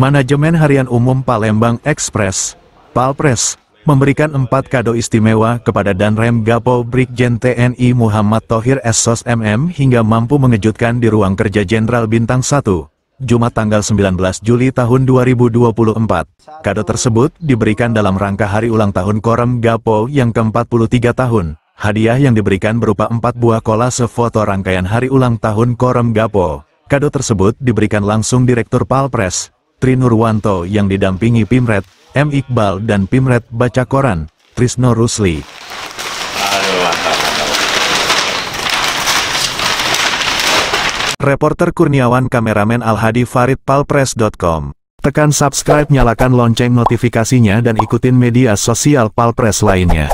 Manajemen Harian Umum Palembang Express, Palpres, memberikan 4 kado istimewa kepada Danrem Gapo Brigjen TNI Muhammad Thohir Sos MM hingga mampu mengejutkan di ruang kerja Jenderal Bintang 1, Jumat tanggal 19 Juli tahun 2024. Kado tersebut diberikan dalam rangka hari ulang tahun Korem Gapo yang ke-43 tahun. Hadiah yang diberikan berupa 4 buah kolase foto rangkaian hari ulang tahun Korem Gapo. Kado tersebut diberikan langsung Direktur Palpres, Tri Nurwanto yang didampingi Pimret, M. Iqbal dan Pimret Baca Koran, Trisno Rusli. Reporter Kurniawan, kameramen Al-Hadi Farid, Palpres.com. Tekan subscribe, nyalakan lonceng notifikasinya dan ikutin media sosial Palpres lainnya.